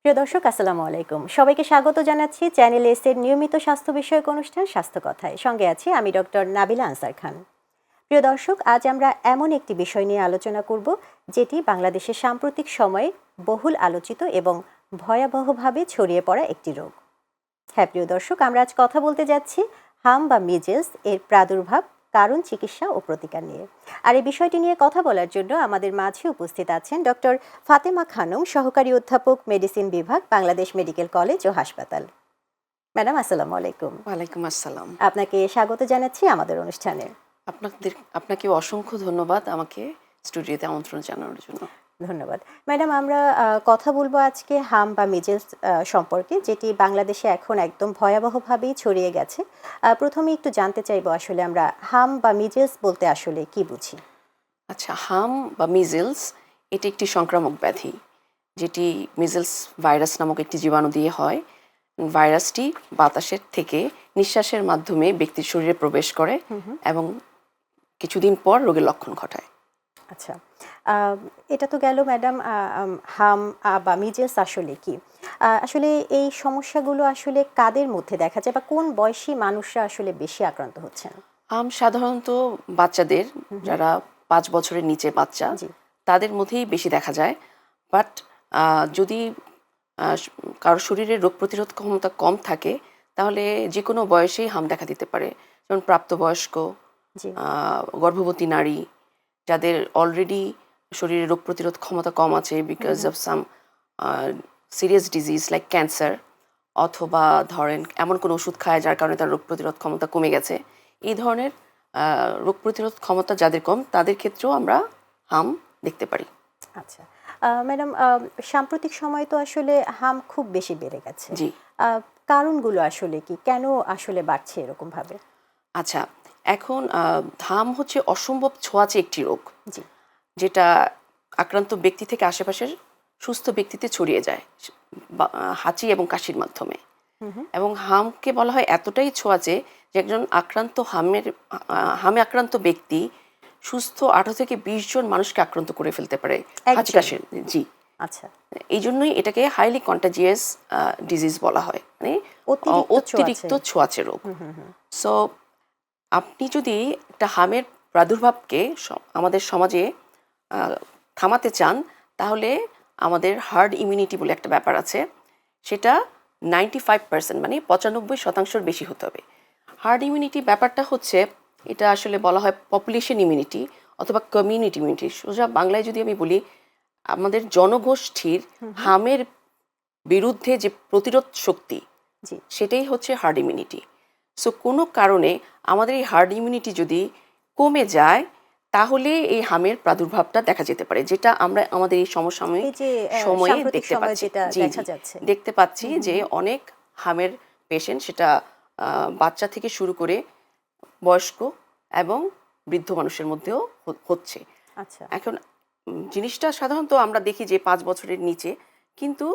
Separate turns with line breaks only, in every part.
প্রিয় দর্শক, আসসালামু আলাইকুম। সবাইকে স্বাগত জানাচ্ছি চ্যানেল এস এর নিয়মিত স্বাস্থ্য বিষয়ক অনুষ্ঠান স্বাস্থ্য কথায়। সঙ্গে আছি আমি ডক্টর নাবিলা আনসার খান। প্রিয় দর্শক, আজ আমরা এমন একটি বিষয় নিয়ে আলোচনা করব যেটি বাংলাদেশের সাম্প্রতিক সময়ে বহুল আলোচিত এবং ভয়াবহভাবে ছড়িয়ে পড়া একটি রোগ। হ্যাঁ প্রিয় দর্শক, আমরা আজ কথা বলতে যাচ্ছি হাম বা মিজেলস এর প্রাদুর্ভাব, কারণ, চিকিৎসা ও প্রতিকার নিয়ে। আর এই বিষয়টি নিয়ে কথা বলার জন্য আমাদের মাঝে উপস্থিত আছেন ডক্টর ফাতেমা খানম, সহকারী অধ্যাপক, মেডিসিন বিভাগ, বাংলাদেশ মেডিকেল কলেজ ও হাসপাতাল। ম্যাডাম, আসসালামু আলাইকুম।
ওয়ালাইকুম আসসালাম।
আপনাকে স্বাগত জানাচ্ছি আমাদের অনুষ্ঠানে।
আপনাকে অসংখ্য ধন্যবাদ আমাকে স্টুডিওতে আমন্ত্রণ জানানোর জন্য।
ধন্যবাদ। ম্যাডাম, আমরা কথা বলবো আজকে হাম বা মিজেলস সম্পর্কে, যেটি বাংলাদেশে এখন একদম ভয়াবহভাবেই ছড়িয়ে গেছে। প্রথমে একটু জানতে চাইবো আসলে আমরা হাম বা মিজেলস বলতে আসলে কি বুঝি?
আচ্ছা, হাম বা মিজেলস এটি একটি সংক্রামক ব্যাধি, যেটি মিজেলস ভাইরাস নামক একটি জীবাণু দিয়ে হয়। ভাইরাসটি বাতাসের থেকে নিঃশ্বাসের মাধ্যমে ব্যক্তির শরীরে প্রবেশ করে এবং কিছুদিন পর রোগের লক্ষণ ঘটায়।
আচ্ছা, এটা তো গেল ম্যাডাম হাম বা মিজেলস আসলে কি? আসলে এই সমস্যাগুলো আসলে কাদের মধ্যে দেখা যায় বা কোন বয়সী মানুষরা আসলে বেশি আক্রান্ত হচ্ছেন?
হাম সাধারণত বাচ্চাদের, যারা 5 বছরের নিচে বাচ্চা,
জি।
তাদের মধ্যেই বেশি দেখা যায়। বাট যদি কারো শরীরে রোগ প্রতিরোধ ক্ষমতা কম থাকে, তাহলে যে কোনো বয়সেই হাম দেখা দিতে পারে। যেমন প্রাপ্তবয়স্ক,
জি।
গর্ভবতী নারী, যাদের অলরেডি শরীরে রোগ প্রতিরোধ ক্ষমতা কম আছে because of some serious disease like cancer, অথবা ধরেন এমন কোনো ওষুধ খায় যার কারণে তার রোগ প্রতিরোধ ক্ষমতা কমে গেছে। এই ধরনের রোগ প্রতিরোধ ক্ষমতা যাদের কম, তাদের ক্ষেত্রেও আমরা হাম দেখতে পারি।
আচ্ছা, ম্যাডাম, সাম্প্রতিক সময়ে তো আসলে হাম খুব বেশি বেড়ে গেছে।
জি।
আহ, কারণগুলো আসলে কি, কেন আসলে বাড়ছে এরকম ভাবে?
আচ্ছা, এখন হাম হচ্ছে অসম্ভব ছোঁয়াচে একটি রোগ,
জি।
যেটা আক্রান্ত ব্যক্তি থেকে আশেপাশের সুস্থ ব্যক্তিতে ছড়িয়ে যায় হাঁচি এবং কাশির মাধ্যমে। এবং হামকে বলা হয় এতটাই ছোঁয়াচে যে একজন হামে আক্রান্ত ব্যক্তি সুস্থ 18 থেকে 20 জন মানুষকে আক্রান্ত করে ফেলতে পারে হাঁচি
একজন?
কাশির। জি।
আচ্ছা।
এই জন্যই এটাকে হাইলি কন্টাজিয়াস ডিজিজ বলা হয়, মানে
অতিরিক্ত ছোঁয়াচে।
অতিরিক্ত ছোঁয়াচে রোগ। সো আপনি যদি একটা হামের প্রাদুর্ভাবকে আমাদের সমাজে আহ, থামাতে চান, তাহলে আমাদের হার্ড ইমিউনিটি বলে একটা ব্যাপার আছে, সেটা 95%, মানে 95% বেশি হতে হবে। হার্ড ইমিউনিটি ব্যাপারটা হচ্ছে, এটা আসলে বলা হয় পপুলেশন ইমিউনিটি অথবা কমিউনিটি ইমিউনিটি। সোজা বাংলায় যদি আমি বলি, আমাদের জনগোষ্ঠীর হামের বিরুদ্ধে যে প্রতিরোধ শক্তি,
জি।
সেটাই হচ্ছে হার্ড ইমিউনিটি। সো কোনো কারণে আমাদের এই হার্ড ইমিউনিটি যদি কমে যায়, তাহলে এই হামের প্রাদুর্ভাবটা দেখা যেতে পারে, যেটা আমরা আমাদের এই সমসাময়িক
এই যে
সময়ে
সাম্প্রতিক
দেখতে
সময়ে
পাচ্ছি।
যেটা
জি
দেখা
জি,
যাচ্ছে।
দেখতে পাচ্ছি যে অনেক হামের পেশেন্ট, সেটা বাচ্চা থেকে শুরু করে বয়স্ক এবং বৃদ্ধ মানুষের মধ্যেও হচ্ছে।
আচ্ছা।
এখন জিনিসটা সাধারণত আমরা দেখি যে 5 বছরের নিচে, কিন্তু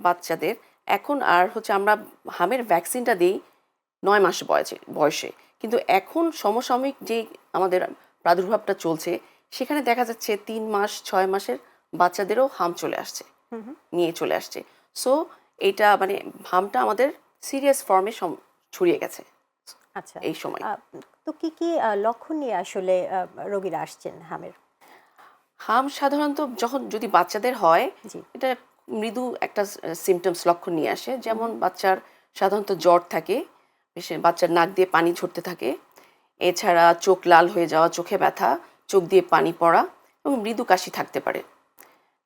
বাচ্চাদের এখন আর হচ্ছে আমরা হামের ভ্যাকসিনটা দিই 9 মাস বয়সে। কিন্তু এখন সমসাময়িক যে আমাদের প্রাদুর্ভাবটা চলছে, সেখানে দেখা যাচ্ছে 3 মাস 6 মাসের বাচ্চাদেরও হাম চলে আসছে, নিয়ে চলে আসছে। সো এটা মানে হামটা আমাদের সিরিয়াস ফর্মে ছড়িয়ে গেছে
আচ্ছা,
এই সময়।
আহ, তো কি কি লক্ষণ নিয়ে আসলে রোগীরা আসছেন হামের?
হাম সাধারণত যদি বাচ্চাদের হয়,
জি।
এটা মৃদু একটা সিমটমস লক্ষণ নিয়ে আসে। যেমন বাচ্চার সাধারণত জ্বর থাকে, বাচ্চার নাক দিয়ে পানি ঝরতে থাকে, এছাড়া চোখ লাল হয়ে যাওয়া, চোখে ব্যথা, চোখ দিয়ে পানি পড়া এবং মৃদু কাশি থাকতে পারে।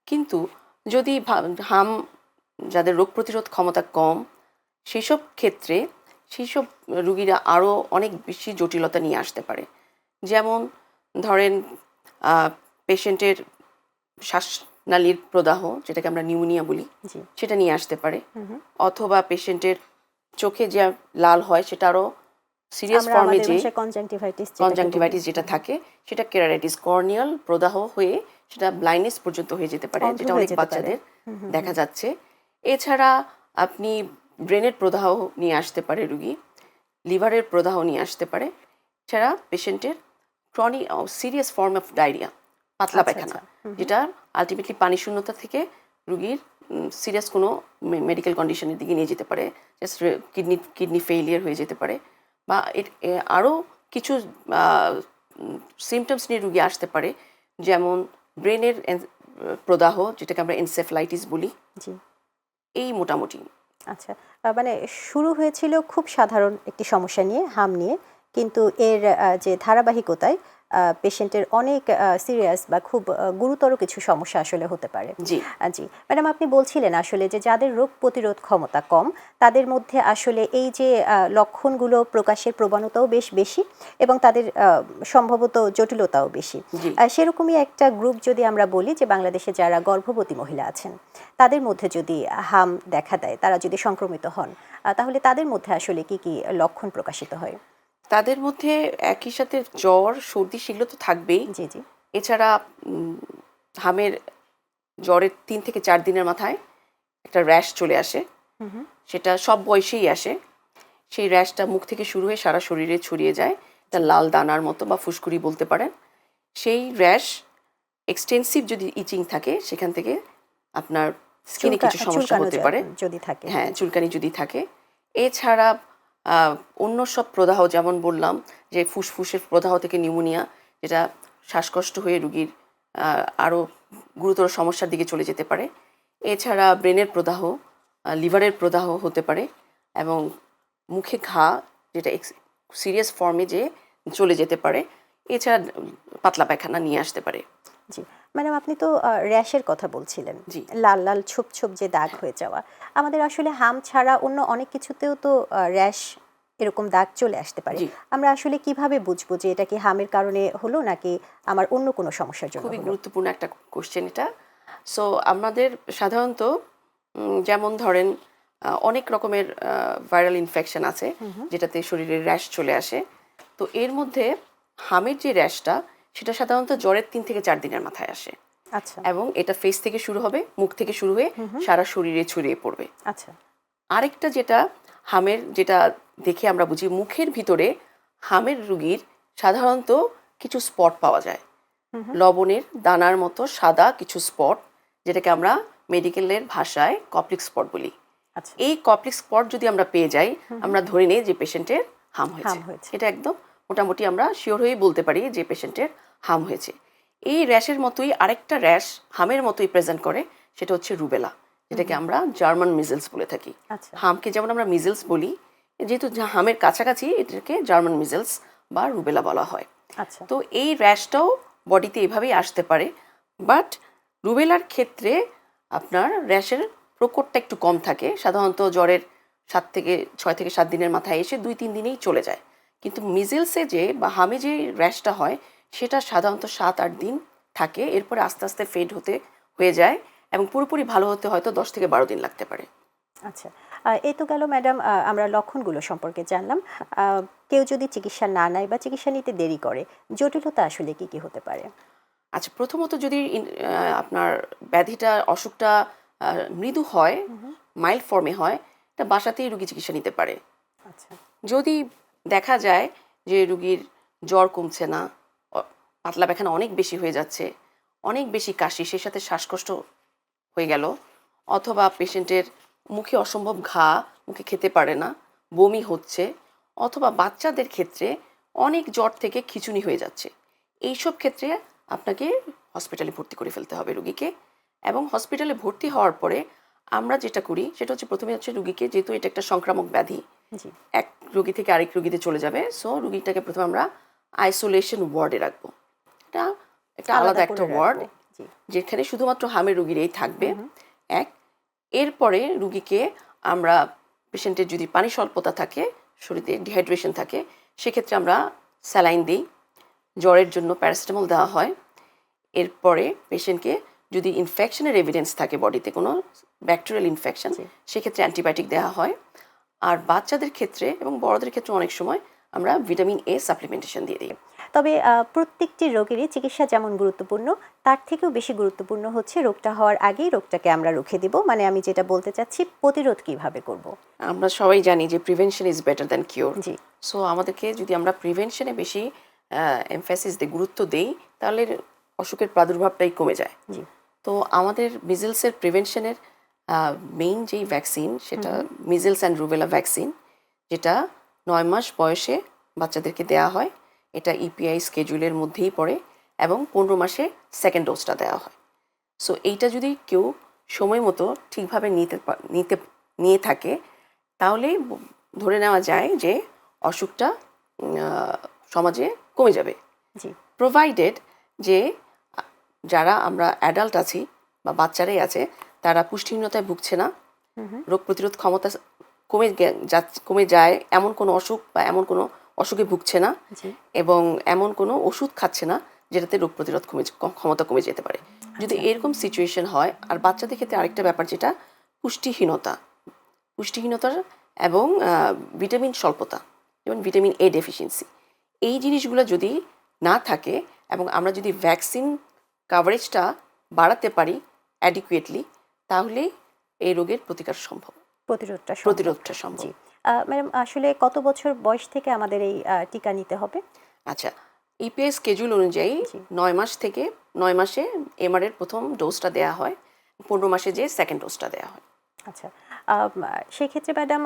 কিন্তু যদি হাম যাদের রোগ প্রতিরোধ ক্ষমতা কম, সেসব ক্ষেত্রে সেইসব রুগীরা আরও অনেক বেশি জটিলতা নিয়ে আসতে পারে। যেমন ধরেন পেশেন্টের শ্বাসনালীর প্রদাহ, যেটাকে আমরা নিউমোনিয়া বলি,
জি।
সেটা নিয়ে আসতে পারে। অথবা পেশেন্টের চোখে যে লাল হয়, সেটা আরও সিরিয়াস
আমরা
ফর্মে
আমাদের
যে
ভাষায় কনজাংটিভাইটিস যেটাকে বলি।
কনজাংটিভাইটিস যেটা থাকে, সেটা কেরারাইটিস, কর্নিয়াল প্রদাহ হয়ে সেটা ব্লাইন্ডনেস পর্যন্ত হয়ে যেতে পারে,
অন্ধ
যেটা
হয়ে
অনেক
যেতে পারে।
বাচ্চাদের দেখা যাচ্ছে। এছাড়া আপনি ব্রেনের প্রদাহ নিয়ে আসতে পারে রুগী, লিভারের প্রদাহ নিয়ে আসতে পারে। এছাড়া পেশেন্টের chronic serious form of diarrhoea, পাতলা
আচ্ছা,
পায়খানা,
আচ্ছা।
যেটা আলটিমেটলি পানি শূন্যতা থেকে রুগীর সিরিয়াস কোনো মেডিকেল কন্ডিশনের দিকে নিয়ে যেতে পারে, জাস্ট কিডনি ফেইলিয়ার হয়ে যেতে পারে, বা আরও কিছু সিমটমস নিয়ে রুগী আসতে পারে, যেমন ব্রেনের প্রদাহ, যেটাকে আমরা এনসেফালাইটিস বলি।
জি।
এই মোটামুটি।
আচ্ছা, মানে শুরু হয়েছিল খুব সাধারণ একটি সমস্যা নিয়ে, হাম নিয়ে, কিন্তু এর যে ধারাবাহিকতায় পেশেন্টের অনেক সিরিয়াস বা খুব গুরুতর কিছু সমস্যা আসলে হতে পারে।
জি।
জি ম্যাডাম, আপনি বলছিলেন আসলে যে যাদের রোগ প্রতিরোধ ক্ষমতা কম তাদের মধ্যে আসলে এই যে লক্ষণগুলো প্রকাশের প্রবণতাও বেশ বেশি এবং তাদের সম্ভবত জটিলতাও বেশি।
জি।
সেরকমই একটা গ্রুপ যদি আমরা বলি যে বাংলাদেশে যারা গর্ভবতী মহিলা আছেন তাদের মধ্যে যদি হাম দেখা দেয়, তারা যদি সংক্রমিত হন, তাহলে তাদের মধ্যে আসলে কি কি লক্ষণ প্রকাশিত হয়?
তাদের মধ্যে একই সাথে জ্বর, সর্দি সেগুলো তো থাকবেই।
জি জি।
এছাড়া হামের জ্বরের ৩ থেকে ৪ দিনের মাথায় একটা র্যাশ চলে আসে। সেটা সব বয়সেই আসে। সেই র্যাশটা মুখ থেকে শুরু হয়ে সারা শরীরে ছড়িয়ে যায়, এটা লাল দানার মতো বা ফুসকুড়ি বলতে পারেন। সেই র্যাশ এক্সটেন্সিভ যদি ইচিং থাকে, সেখান থেকে আপনার স্কিনে কিছু সমস্যা
চুলকানো
হতে পারে।
যদি থাকে।
হ্যাঁ, চুলকানি যদি থাকে। এছাড়া অন্য সব প্রদাহ, যেমন বললাম যে ফুসফুসের প্রদাহ থেকে নিউমোনিয়া, যেটা শ্বাসকষ্ট হয়ে রুগীর আরও গুরুতর সমস্যার দিকে চলে যেতে পারে। এছাড়া ব্রেনের প্রদাহ, লিভারের প্রদাহ হতে পারে, এবং মুখে ঘা, যেটা সিরিয়াস ফর্মে যে চলে যেতে পারে। এছাড়া পাতলা পায়খানা নিয়ে আসতে পারে।
জি ম্যাডাম, আপনি তো র্যাশের কথা বলছিলেন,
জি।
লাল লাল ছোপ ছোপ যে দাগ হয়ে যাওয়া। আমাদের আসলে হাম ছাড়া অন্য অনেক কিছুতেও তো র্যাশ এরকম দাগ চলে আসতে পারে।
জি।
আমরা আসলে কিভাবে বুঝবো যে এটা কি হামের কারণে হলো নাকি আমার অন্য কোনো সমস্যার জন্য
খুবই
হলো?
গুরুত্বপূর্ণ একটা কোশ্চেন এটা। সো আমাদের সাধারণত যেমন ধরেন অনেক রকমের ভাইরাল ইনফেকশন আছে যেটাতে শরীরে র্যাশ চলে আসে। তো এর মধ্যে হামের যে র্যাশটা, সেটা সাধারণত জ্বরের ৩ থেকে ৪ দিনের মাথায় আসে,
আচ্ছা
এবং এটা ফেস থেকে শুরু হবে, মুখ থেকে শুরু হয়ে সারা শরীরে ছড়িয়ে পড়বে।
আচ্ছা।
আরেকটা যেটা হামের, যেটা দেখে আমরা বুঝি, মুখের ভিতরে হামের রুগীর সাধারণত কিছু স্পট পাওয়া যায়, লবণের দানার মতো সাদা কিছু স্পট, যেটাকে আমরা মেডিকেলের ভাষায় কপ্লিক স্পট বলি।
আচ্ছা।
এই কপ্লিক স্পট যদি আমরা পেয়ে যাই, আমরা ধরে নিই যে পেশেন্টের হাম হয়েছে। এটা একদম মোটামুটি আমরা শিওর হয়েই বলতে পারি যে পেশেন্টের হাম হয়েছে। এই র্যাশের মতোই আরেকটা র্যাশ হামের মতোই প্রেজেন্ট করে, সেটা হচ্ছে রুবেলা, যেটাকে আমরা জার্মান মিজেলস বলে থাকি।
আচ্ছা।
হামকে যেমন আমরা মিজেলস বলি, যেহেতু হামের কাছাকাছি, এটাকে জার্মান মিজেলস বা রুবেলা বলা হয়।
আচ্ছা।
তো এই র্যাশটাও বডিতে এভাবেই আসতে পারে, বাট রুবেলার ক্ষেত্রে আপনার র্যাশের প্রকোপটা একটু কম থাকে। সাধারণত জ্বরের 6 থেকে 7 দিনের মাথায় এসে 2-3 দিনেই চলে যায়। কিন্তু মিজেলসে যে বা হামে যে র্যাশটা হয়, সেটা সাধারণত 7-8 দিন থাকে, এরপরে আস্তে আস্তে ফেড হয়ে যায়, এবং পুরোপুরি ভালো হতে হয়তো 10 থেকে 12 দিন লাগতে পারে।
আচ্ছা, এই তো গেল ম্যাডাম আমরা লক্ষণগুলো সম্পর্কে জানলাম। কেউ যদি চিকিৎসা না নেয় বা চিকিৎসা নিতে দেরি করে, জটিলতা আসলে কি কি হতে পারে?
আচ্ছা, প্রথমত যদি আপনার ব্যাধিটা, অসুখটা মৃদু হয়, মাইল্ড ফর্মে হয়, এটা বাসাতেই রুগী চিকিৎসা নিতে পারে।
আচ্ছা।
যদি দেখা যায় যে রুগীর জ্বর কমছে না, পাতলা পায়খানা অনেক বেশি হয়ে যাচ্ছে, অনেক বেশি কাশি, সেই সাথে শ্বাসকষ্ট হয়ে গেল, অথবা পেশেন্টের মুখে অসম্ভব ঘা, মুখে খেতে পারে না, বমি হচ্ছে, অথবা বাচ্চাদের ক্ষেত্রে অনেক জ্বর থেকে খিঁচুনি হয়ে যাচ্ছে, এইসব ক্ষেত্রে আপনাকে হসপিটালে ভর্তি করে ফেলতে হবে রুগীকে। এবং হসপিটালে ভর্তি হওয়ার পরে আমরা যেটা করি সেটা হচ্ছে, প্রথমে হচ্ছে রুগীকে, যেহেতু এটা একটা সংক্রামক ব্যাধি,
জি।
এক রুগী থেকে আরেক রুগীতে চলে যাবে, সো রুগীটাকে প্রথমে আমরা আইসোলেশন ওয়ার্ডে রাখবো। এটা একটা আলাদা একটা ওয়ার্ড, যেখানে শুধুমাত্র হামের রুগীরাই থাকবে। এরপরে রুগীকে আমরা, পেশেন্টের যদি পানি স্বল্পতা থাকে, শরীরে ডিহাইড্রেশন থাকে, সেক্ষেত্রে আমরা স্যালাইন দিই, জ্বরের জন্য প্যারাসিটামল দেওয়া হয়। এরপরে পেশেন্টকে যদি ইনফেকশনের এভিডেন্স থাকে, বডিতে কোনো ব্যাকটেরিয়াল ইনফেকশন, সেক্ষেত্রে অ্যান্টিবায়োটিক দেওয়া হয়। আর বাচ্চাদের ক্ষেত্রে এবং বড়দের ক্ষেত্রে অনেক সময় আমরা ভিটামিন এ সাপ্লিমেন্টেশন দিয়ে দিই।
তবে প্রত্যেকটি রোগেরই চিকিৎসা যেমন গুরুত্বপূর্ণ, তার থেকেও বেশি গুরুত্বপূর্ণ হচ্ছে রোগটা হওয়ার আগেই রোগটাকে আমরা রুখে দিব। মানে আমি যেটা বলতে চাচ্ছি, প্রতিরোধ কিভাবে করব।
আমরা সবাই জানি যে prevention is better than cure.
G.
So আমাদেরকে যদি আমরা প্রিভেনশনে বেশি এমফ্যাসিস দিই, গুরুত্ব দেই, তাহলে অসুখের প্রাদুর্ভাবটাই কমে যায়।
জি।
তো আমাদের মিজেলসের প্রিভেনশনের মেইন যেই ভ্যাকসিন সেটা মিজেলস অ্যান্ড রুবেলা ভ্যাকসিন, যেটা 9 মাস বয়সে বাচ্চাদেরকে দেওয়া হয়। এটা ইপিআই স্কেজুলের মধ্যেই পড়ে এবং 15 মাসে সেকেন্ড ডোজটা দেওয়া হয়। সো এইটা যদি কেউ সময় মতো ঠিকভাবে নিয়ে থাকে, তাহলে ধরে নেওয়া যায় যে অসুখটা সমাজে কমে যাবে,
জি
প্রোভাইডেড যে যারা আমরা অ্যাডাল্ট আছি বা বাচ্চারাই আছে, তারা পুষ্টিহীনতায় ভুগছে না, রোগ প্রতিরোধ ক্ষমতা কমে যায় এমন কোনো অসুখ বা এমন কোনো অসুখে ভুগছে না,
জি
এবং এমন কোনো ওষুধ খাচ্ছে না যেটাতে রোগ প্রতিরোধ ক্ষমতা কমে যেতে পারে। যদি এরকম সিচুয়েশন হয়, আর বাচ্চাদের ক্ষেত্রে আরেকটা ব্যাপার যেটা পুষ্টিহীনতা এবং ভিটামিন স্বল্পতা, যেমন ভিটামিন এ ডেফিসিয়েন্সি, এই জিনিসগুলো যদি না থাকে এবং আমরা যদি ভ্যাকসিন কাভারেজটা বাড়াতে পারি অ্যাডিকুয়েটলি, তাহলে এই রোগের প্রতিরোধটা সম্ভব।
জি ম্যাডাম, আসলে কত বছর বয়স থেকে আমাদের এই টিকা নিতে হবে?
আচ্ছা, ইপিএস স্কেজুল অনুযায়ী
জি
9 মাস থেকে 9 মাসে এমআর এর প্রথম ডোজটা দেওয়া হয়, 15 মাসে যে সেকেন্ড ডোজটা দেওয়া হয়।
আচ্ছা, সেক্ষেত্রে ম্যাডাম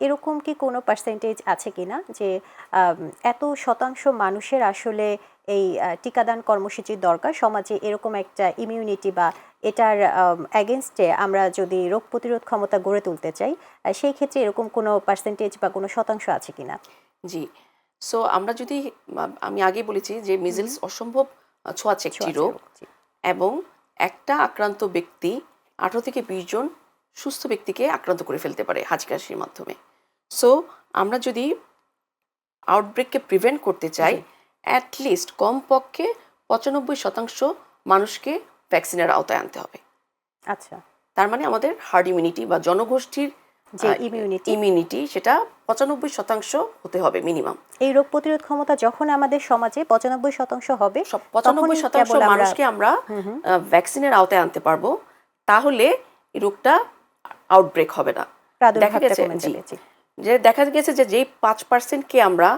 এরকম কি কোনো পার্সেন্টেজ আছে কিনা যে আম, এত শতাংশ মানুষের আসলে এই টিকাদান কর্মসূচির দরকার সমাজে, এরকম একটা ইমিউনিটি বা এটার অ্যাগেনস্টে আমরা যদি রোগ প্রতিরোধ ক্ষমতা গড়ে তুলতে চাই, সেই ক্ষেত্রে এরকম কোনো পার্সেন্টেজ বা কোনো শতাংশ আছে কিনা?
জি, সো আমরা যদি আমি আগে বলেছি যে মিজেলস অসম্ভব ছোঁয়াচে একটি
ছোঁয়াচে
রোগ,
রোগ, জি
এবং একটা আক্রান্ত ব্যক্তি 18 থেকে 20 জন সুস্থ ব্যক্তিকে আক্রান্ত করে ফেলতে পারে হাঁচি কাশির মাধ্যমে। সো আমরা যদি আউটব্রেককে প্রিভেন্ট করতে চাই,
জি।
অ্যাটলিস্ট কমপক্ষে 95% মানুষকে ভ্যাকসিনের আওতায় আনতে হবে।
আচ্ছা,
তার মানে আমাদের হার্ড ইমিউনিটি বা জনগোষ্ঠীর
যে ইমিউনিটি,
ইমিউনিটি সেটা 95% হতে হবে মিনিমাম।
এই রোগ প্রতিরোধ ক্ষমতা যখন আমাদের সমাজে 95% হবে,
সব
তখন
95%
কেবল আমরা
মানুষকে আমরা ভ্যাকসিনের আওতায় আনতে পারবো, তাহলে এই রোগটা আউটব্রেক হবে না। দেখা
প্রাদুর্ভাবটা
গেছে
কমে
জি,
যাবে। জি
দেখা গেছে যে যেই 5%কে আমরা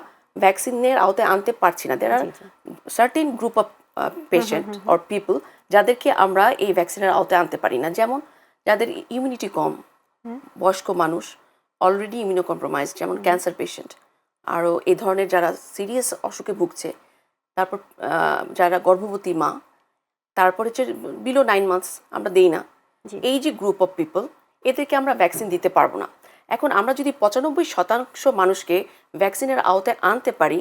ভ্যাকসিনের আওতায় আনতে পারছি না, দের আর
জি জি
certain group of patient or people যাদেরকে আমরা এই ভ্যাকসিনের আওতায় আনতে পারি না, যেমন যাদের ইমিউনিটি কম, বয়স্ক মানুষ, অলরেডি ইমিউনো কম্প্রোমাইজ, যেমন ক্যান্সার পেশেন্ট, আরও এই ধরনের যারা সিরিয়াস অসুখে ভুগছে, তারপর যারা গর্ভবতী মা, তারপর হচ্ছে বিলো 9 মান্থস আমরা দেই না,
জি
এই যে গ্রুপ অফ পিপল, এদেরকে আমরা ভ্যাকসিন দিতে পারবো না। এখন আমরা যদি 95% মানুষকে ভ্যাকসিনের আওতায় আনতে পারি,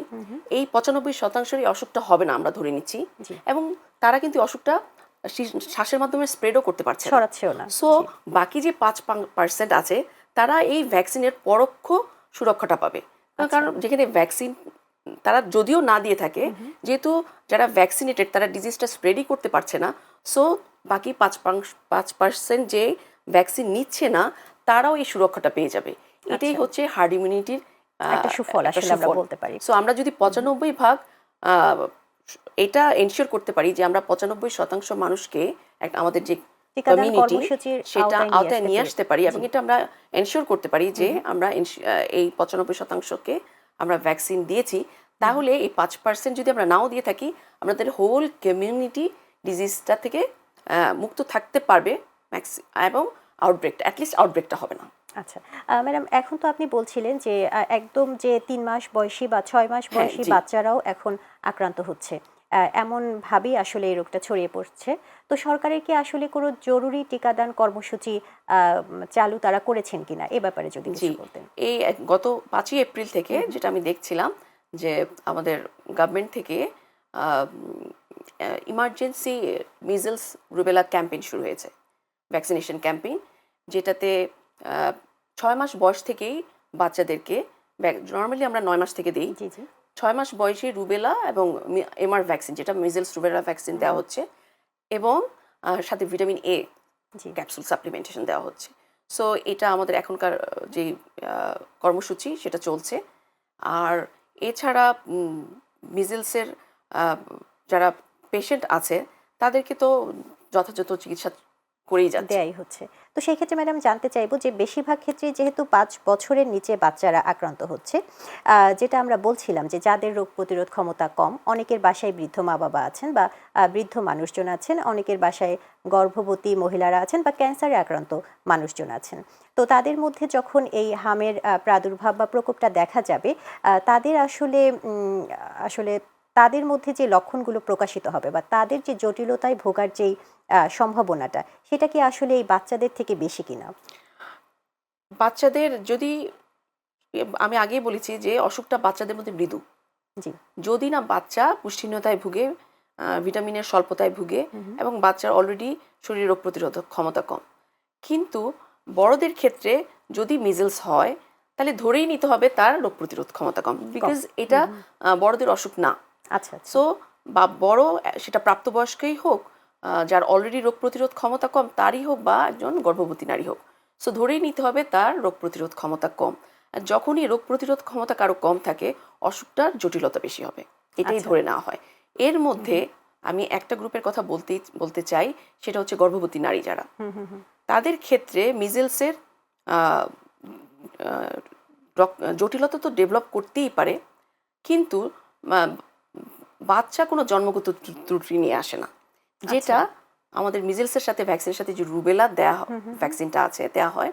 এই 95%-ই অসুখটা হবে না আমরা ধরে নিচ্ছি,
জি
এবং তারা কিন্তু অসুখটা শ্বাসের মাধ্যমে স্প্রেডও করতে পারছে না।
ছড়াচ্ছেও না।
সো
জি
বাকি যে 5% আছে, তারা এই ভ্যাকসিনের পরোক্ষ সুরক্ষাটা পাবে। কারণ যেখানে ভ্যাকসিন তারা যদিও না দিয়ে থাকে, যেহেতু যারা ভ্যাকসিনেটেড তারা ডিজিজটা স্প্রেডই করতে পারছে না, সো বাকি 5% যে ভ্যাকসিন নিচ্ছে না, তারাও এই সুরক্ষাটা পেয়ে যাবে। এটাই
আচ্ছা।
হচ্ছে হার্ড ইমিউনিটির
একটা সুফল আসলে আমরা বলতে পারি।
সো আমরা যদি 95% আহ, এটা এনশিওর করতে পারি যে আমরা 95% মানুষকে আমাদের যে
টিকাদান
কমিউনিটি
কর্মসূচির
সেটা আওতায় নিয়ে আসতে পারি, এবং
জি
এটা আমরা এনশিওর করতে পারি যে আমরা এই 95%কে আমরা ভ্যাকসিন দিয়েছি, তাহলে এই 5% যদি আমরা নাও দিয়ে থাকি, আমাদের হোল কমিউনিটি ডিজিজটা থেকে মুক্ত থাকতে পারবে, এবং অ্যাটলিস্ট আউটব্রেকটা হবে না।
আচ্ছা ম্যাডাম, এখন তো আপনি বলছিলেন যে একদম যে 3 মাস বয়সী বা 6 মাস
হ্যাঁ,
বয়সী
জি।
বাচ্চারাও এখন আক্রান্ত হচ্ছে, এমন ভাবেই আসলে এই রোগটা ছড়িয়ে পড়ছে। তো সরকারের কি আসলে কোনো জরুরি টিকাদান কর্মসূচি চালু তারা করেছেন কিনা, এ ব্যাপারে যদি
জি,
কিছু বলতেন।
এই গত 5ই এপ্রিল থেকে যেটা আমি দেখছিলাম যে আমাদের গভর্নমেন্ট থেকে ইমার্জেন্সি মিজলস রুবেলা ক্যাম্পেইন শুরু হয়েছে, ভ্যাকসিনেশন ক্যাম্পেইন, যেটাতে 6 মাস বয়স থেকেই বাচ্চাদেরকে, নর্মালি আমরা 9 মাস থেকে দিই,
জি জি
6 মাস বয়সী রুবেলা এবং এমআর ভ্যাকসিন, যেটা মিজলস রুবেলা ভ্যাকসিন দেওয়া হচ্ছে, এবং সাথে vitamin A
G
capsule supplementation দেওয়া হচ্ছে। সো এটা আমাদের এখনকার যে কর্মসূচি সেটা চলছে। আর এছাড়া মিজেলসের যারা পেশেন্ট আছে, তাদেরকে তো যথাযথ চিকিৎসা করেই যাচ্ছে।
দেয়াই হচ্ছে। তো সেই ক্ষেত্রে ম্যাডাম জানতে চাইবো যে বেশিরভাগ ক্ষেত্রেই যেহেতু ৫ বছরের নিচে বাচ্চারা আক্রান্ত হচ্ছে, যেটা আমরা বলছিলাম যে যাদের রোগ প্রতিরোধ ক্ষমতা কম, অনেকের বাসায় বৃদ্ধ মা-বাবা আছেন বা বৃদ্ধ মানুষজন আছেন, অনেকের বাসায় গর্ভবতী মহিলারা আছেন বা ক্যান্সারে আক্রান্ত মানুষজন আছেন। তো তাদের মধ্যে যখন এই হামের প্রাদুর্ভাব বা প্রকোপটা দেখা যাবে, তাদের আসলে তাদের মধ্যে যে লক্ষণগুলো প্রকাশিত হবে বা তাদের যে জটিলতায় ভোগার যেই সম্ভাবনাটা, সেটা কি আসলে এই বাচ্চাদের থেকে বেশি কিনা?
বাচ্চাদের যদি আমি আগেই বলেছি যে অসুখটা বাচ্চাদের মধ্যে মৃদু।
জি।
যদি না বাচ্চা পুষ্টিহীনতায় ভুগে, ভিটামিনের স্বল্পতায় ভুগে
হুম, হুম।
এবং বাচ্চার অলরেডি শরীরে রোগ প্রতিরোধক ক্ষমতা কম। কিন্তু বড়দের ক্ষেত্রে যদি মিজলস হয় তাহলে ধরেই নিতে হবে তার রোগ প্রতিরোধ ক্ষমতা কম, বিকজ এটা
হুম, হুম।
বড়দের অসুখ না।
আচ্ছা, আচ্ছা।
সো বা বড় সেটা প্রাপ্তবয়স্কই হোক, যার অলরেডি রোগ প্রতিরোধ ক্ষমতা কম তারই হোক বা একজন গর্ভবতী নারী হোক, সো ধরেই নিতে হবে তার রোগ প্রতিরোধ ক্ষমতা কম। আর যখনই রোগ প্রতিরোধ ক্ষমতা কারো কম থাকে অসুখটার জটিলতা বেশি হবে, এটাই
আচ্ছা।
ধরে নেওয়া হয়। এর
হুম,
মধ্যে
হুম।
আমি একটা গ্রুপের কথা বলতে চাই, সেটা হচ্ছে গর্ভবতী নারী যারা।
হুম, হুম, হুম।
তাদের ক্ষেত্রে মিজেলসের জটিলতা তো ডেভেলপ করতেই পারে, কিন্তু আহ, বাচ্চা কোনো জন্মগত ত্রুটি নিয়ে আসে না।
আচ্ছা।
যেটা আমাদের মিজেলসের সাথে ভ্যাকসিনের সাথে যে রুবেলা
হুম, হুম, হুম।
ভ্যাকসিনটা আছে দেওয়া হয়,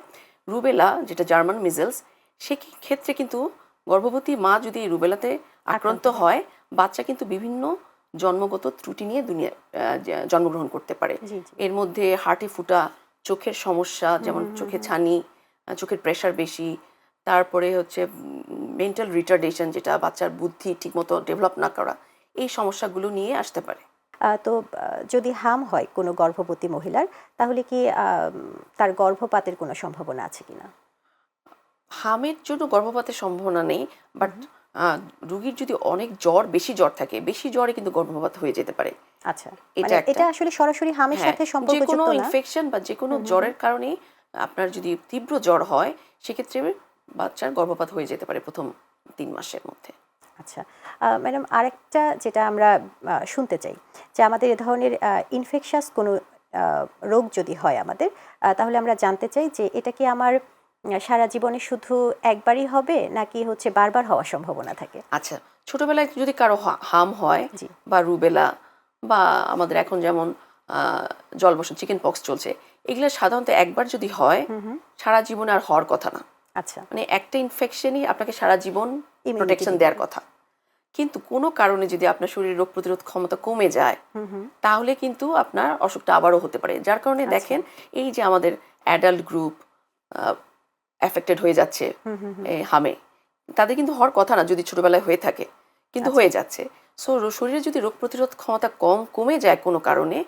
রুবেলা যেটা জার্মান মিজেলস, সে ক্ষেত্রে কিন্তু গর্ভবতী মা যদি রুবেলাতে আক্রান্ত হয়, বাচ্চা কিন্তু বিভিন্ন জন্মগত ত্রুটি নিয়ে জন্মগ্রহণ করতে পারে।
জি, জি।
এর মধ্যে হার্টে ফুটা, চোখের সমস্যা
হুম,
যেমন
হুম, হুম,
চোখে
হুম।
ছানি, চোখের প্রেশার বেশি, তারপরে হচ্ছে মেন্টাল রিটার্ডেশন, যেটা বাচ্চার বুদ্ধি ঠিকমতো ডেভেলপ না করা, এই সমস্যাগুলো নিয়ে আসতে পারে।
তো যদি হাম হয় কোনো গর্ভবতী মহিলার, তাহলে কি তার গর্ভপাতের কোনো সম্ভাবনা আছে কিনা?
হামের জন্য গর্ভপাতের সম্ভাবনা নেই,
হুম,
বাট
হুম।
রুগীর যদি অনেক বেশি জ্বর থাকে, বেশি জ্বরে কিন্তু গর্ভপাত হয়ে যেতে পারে।
আচ্ছা।
এটা
মানে
একটা,
এটা আসলে সরাসরি হামের
হ্যাঁ,
সাথে
যে কোনো
সম্পর্কযুক্ত না?
ইনফেকশন বা যে কোনো
হুম, হুম, হুম।
জ্বরের কারণেই আপনার যদি তীব্র জ্বর হয়, সেক্ষেত্রে বাচ্চার গর্ভপাত হয়ে যেতে পারে প্রথম ৩ মাসের মধ্যে।
আচ্ছা। ম্যাডাম আরেকটা যেটা আমরা শুনতে চাই যে আমাদের এ ধরনের ইনফেকশাস কোনো আ রোগ যদি হয় আমাদের, তাহলে আমরা জানতে চাই যে এটা কি আমার সারা জীবনে শুধু একবারই হবে নাকি হচ্ছে বারবার হওয়ার সম্ভাবনা থাকে?
আচ্ছা, ছোটবেলায় যদি কারো হাম হয়
জি।
বা রুবেলা বা আমাদের এখন যেমন জলবসন চিকেন পক্স চলছে, এগুলো সাধারণত একবার যদি হয়
হুম, হুম।
সারা জীবনে আর হওয়ার কথা না।
আচ্ছা।
মানে একটা ইনফেকশনই আপনাকে সারা জীবন
ইমিউনিটি
প্রোটেকশন
দিবে।
দেওয়ার কথা। কিন্তু কোনো কারণে যদি আপনার শরীরের রোগ প্রতিরোধ ক্ষমতা কমে যায়,
হুম, হুম।
তাহলে কিন্তু আপনার অসুখটা আবারও হতে পারে। যার কারণে
আচ্ছা।
দেখেন এই যে আমাদের অ্যাডাল্ট গ্রুপ অ্যাফেক্টেড হয়ে যাচ্ছে
হুম, হুম, হুম।
হামে, তাদের কিন্তু হওয়ার কথা না যদি ছোটবেলায় হয়ে থাকে, কিন্তু
আচ্ছা।
হয়ে যাচ্ছে। সো শরীরে যদি রোগ প্রতিরোধ ক্ষমতা কমে যায় কোনো কারণে,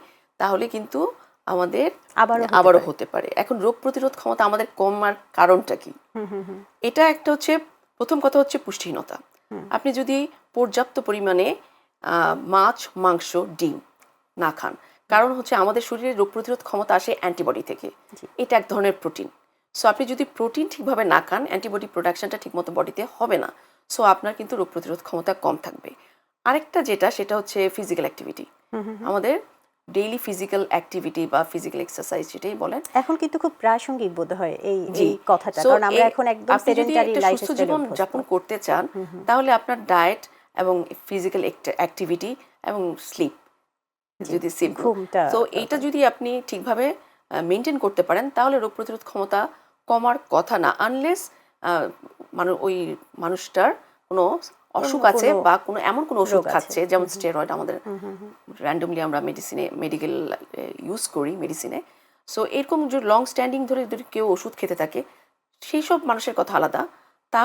তাহলে কিন্তু আমাদের
আবারও হতে
আবারও
পারে।
হতে পারে। এখন রোগ প্রতিরোধ ক্ষমতা আমাদের কমার কারণটা কি?
হুম, হুম, হুম।
এটা একটা হচ্ছে, প্রথম কথা হচ্ছে পুষ্টিহীনতা।
হুম।
আপনি যদি পর্যাপ্ত পরিমাণে মাছ, মাংস, ডিম না খান,
হুম।
কারণ হচ্ছে আমাদের শরীরে রোগ প্রতিরোধ ক্ষমতা আসে অ্যান্টিবডি থেকে।
জি।
এটা এক ধরনের প্রোটিন। সো আপনি যদি প্রোটিন ঠিকভাবে না খান, অ্যান্টিবডি প্রোডাকশনটা ঠিকমতো বডিতে হবে না। সো আপনার কিন্তু রোগ প্রতিরোধ ক্ষমতা কম থাকবে। আরেকটা যেটা, সেটা হচ্ছে ফিজিক্যাল অ্যাক্টিভিটি।
হুম, হুম, হুম।
আমাদের ডেইলি ফিজিক্যাল অ্যাক্টিভিটি বা ফিজিক্যাল এক্সারসাইজ যেটাই বলেন।
এখন কিন্তু খুব প্রাসঙ্গিক বোধহয় এই
জি।
এই কথাটা।
সো
কারণ আমরা এখন একদম
আপনি যদি
সেডেন্টারি
একটা সুস্থ
লাইফস্টাইলে
জীবন
অভ্যস্ত।
যাপন করতে চান,
হুম, হুম।
তাহলে আপনার ডায়েট এবং ফিজিক্যাল অ্যাক্টিভিটি এবং স্লিপ
জি।
যদি
ঘুমটা
সো এইটা
দরকার।
যদি আপনি ঠিকভাবে মেনটেন করতে পারেন, তাহলে রোগ প্রতিরোধ ক্ষমতা কমার কথা না, আনলেস ওই মানুষটার কোনো
অন্য
অসুখ আছে
কোনো
বা এমন কোনো ওষুধ
রোগ আছে।
খাচ্ছে, যেমন
হুম, হুম।
স্টেরয়েড আমাদের
হুম, হুম, হুম।
র্যান্ডমলি আমরা মেডিকেল ইউজ করি মেডিসিনে। সো এরকম যে লং স্ট্যান্ডিং ধরে যদি কেউ ওষুধ খেতে থাকে, সেই সব মানুষের কথা আলাদা। তা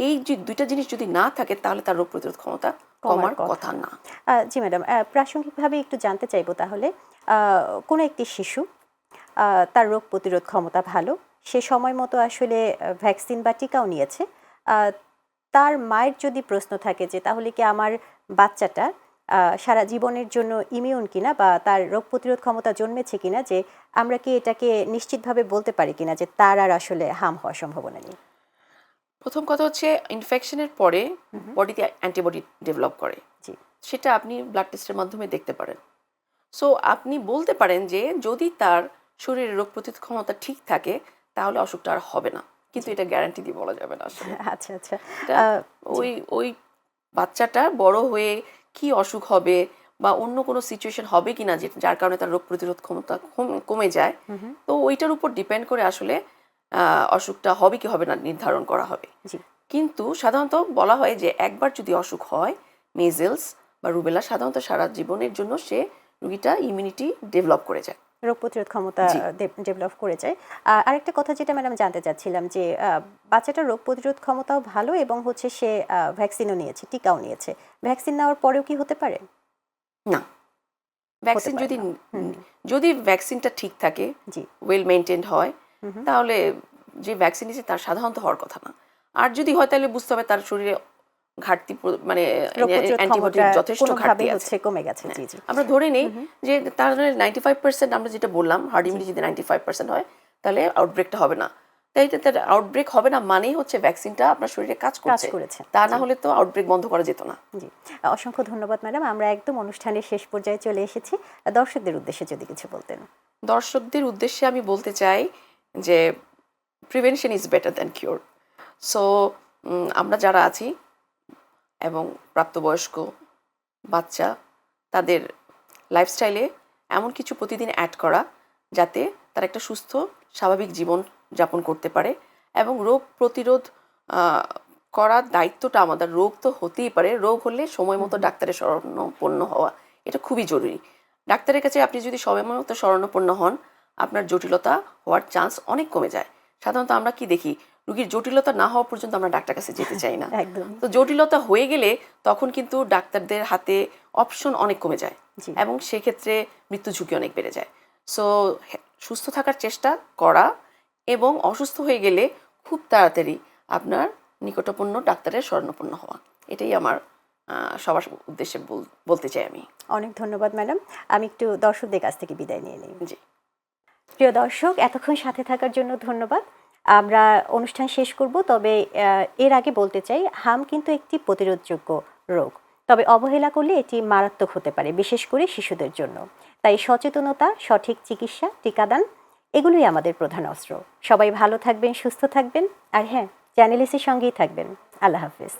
এই যে ২টা জিনিস যদি না থাকে, তাহলে তার রোগ প্রতিরোধ ক্ষমতা
কমার
কমার
কথা
কথা
না।
না।
জি ম্যাডাম, প্রাসঙ্গিকভাবে একটু জানতে চাইবো তাহলে, আ কোনো একটি শিশু তার রোগ প্রতিরোধ ক্ষমতা ভালো। সে সময় মতো আসলে ভ্যাকসিন বা টিকাও নিয়েছে। আ তার মায়ের যদি প্রশ্ন থাকে যে তাহলে কি আমার বাচ্চাটা সারা জীবনের জন্য ইমিউন কিনা বা তার রোগ প্রতিরোধ ক্ষমতা জন্মেছে কিনা, যে আমরা কি এটাকে নিশ্চিতভাবে বলতে পারি কিনা যে তার আর আসলে হার্ম হওয়ার সম্ভাবনা নেই?
প্রথম কথা হচ্ছে, ইনফেকশনের পরে
হু, হু।
বডিতে অ্যান্টিবডি ডেভেলপ করে।
জি।
সেটা আপনি ব্লাড টেস্টের মাধ্যমে দেখতে পারেন। সো আপনি বলতে পারেন যে যদি তার শরীরের রোগ প্রতিরোধ ক্ষমতা ঠিক থাকে তাহলে অসুখটা আর হবে না, কিন্তু এটা গ্যারান্টি দিয়ে বলা যাবে না আসলে।
আচ্ছা আচ্ছা।
এটা ওই ওই বাচ্চাটা বড় হয়ে কি অসুখ হবে বা অন্য কোনো সিচুয়েশন হবে কিনা যার কারণে তার রোগ প্রতিরোধ ক্ষমতা কমে যায়, তো ওইটার উপর ডিপেন্ড করে আসলে অসুখটা হবে কি হবে না নির্ধারণ করা হবে।
জি।
কিন্তু সাধারণত বলা হয় যে একবার যদি অসুখ হয়, মেজেলস বা রুবেলা, সাধারণত সারা জীবনের জন্য সে রোগীটা ইমিউনিটি ডেভেলপ করে যায়,
রোগ প্রতিরোধ ক্ষমতা
জি।
ডেভেলপ করে যায়। আরেকটা কথা যেটা ম্যাডাম জানতে চাচ্ছিলাম যে বাচ্চাটার রোগ প্রতিরোধ ক্ষমতাও ভালো এবং হচ্ছে সে ভ্যাকসিনও নিয়েছে, টিকাও নিয়েছে। ভ্যাকসিন নেওয়ার পরেও কি হতে পারে?
না, ভ্যাকসিন
পারে
যদি
না।
যদি ভ্যাকসিনটা ঠিক থাকে,
জি।
ওয়েল মেনটেন্ড হয়, তাহলে যে ভ্যাকসিন নিয়েছে তার সাধারণত হওয়ার কথা না। আর যদি হয় তাহলে বুঝতে হবে তার শরীরে ঘাটতি মানে
রোগ প্রতিরোধ
অ্যান্টিবডির
ক্ষমতা
যথেষ্ট
কোনোভাবে
ঘাটতি আছে।
হচ্ছে কমে গেছে। জি জি।
আমরা ধরে নেই যে তাহলে 95% আমরা যেটা বললাম হার্ড ইমিউনিটি যদি 95% হয় তাহলে আউটব্রেকটা হবে না। তাই তার আউটব্রেক হবে না মানেই হচ্ছে ভ্যাকসিনটা আপনার শরীরে কাজ
করেছে।
তা না হলে তো আউটব্রেক বন্ধ করা যেত না।
জি। অসংখ্য ধন্যবাদ ম্যাডাম। আমরা একদম অনুষ্ঠানের শেষ পর্যায়ে চলে এসেছি। দর্শকদের উদ্দেশ্যে যদি কিছু বলতেন।
দর্শকদের উদ্দেশ্যে আমি বলতে চাই যে prevention is better than cure. So আমরা যারা আছি এবং প্রাপ্তবয়স্ক বাচ্চা, তাদের লাইফস্টাইলে এমন কিছু প্রতিদিন অ্যাড করা যাতে তারা একটা সুস্থ স্বাভাবিক জীবন যাপন করতে পারে, এবং রোগ প্রতিরোধ করার দায়িত্বটা আমাদের। রোগ তো হতেই পারে, রোগ হলে সময় মতো ডাক্তারের শরণাপন্ন হওয়া এটা খুবই জরুরি। ডাক্তারের কাছে আপনি যদি সময় মতো শরণাপন্ন হন, আপনার জটিলতা হওয়ার চান্স অনেক কমে যায়। সাধারণত আমরা কি দেখি, রোগীর জটিলতা না হওয়া পর্যন্ত আমরা ডাক্তার কাছে যেতে চাই না।
একদম।
তো জটিলতা হয়ে গেলে তখন কিন্তু ডাক্তারদের হাতে অপশন অনেক কমে যায়
জি।
এবং সেক্ষেত্রে মৃত্যু ঝুঁকি অনেক বেড়ে যায়। সো সুস্থ থাকার চেষ্টা করা এবং অসুস্থ হয়ে গেলে খুব তাড়াতাড়ি আপনার নিকটপূর্ণ ডাক্তারের শরণাপন্ন হওয়া, এটাই আমার সবার উদ্দেশ্যে বলতে চাই আমি।
অনেক ধন্যবাদ ম্যাডাম। আমি একটু দর্শকদের কাছ থেকে বিদায় নিয়ে নিই।
জি।
প্রিয় দর্শক, এতক্ষণ সাথে থাকার জন্য ধন্যবাদ। আমরা অনুষ্ঠান শেষ করব, তবে এর আগে বলতে চাই হাম কিন্তু একটি প্রতিরোধযোগ্য রোগ, তবে অবহেলা করলে এটি মারাত্মক হতে পারে, বিশেষ করে শিশুদের জন্য। তাই সচেতনতা, সঠিক চিকিৎসা, টিকাদান এগুলোই আমাদের প্রধান অস্ত্র। সবাই ভালো থাকবেন, সুস্থ থাকবেন, আর হ্যাঁ, চ্যানেল এসের সঙ্গেই থাকবেন। আল্লাহ হাফেজ।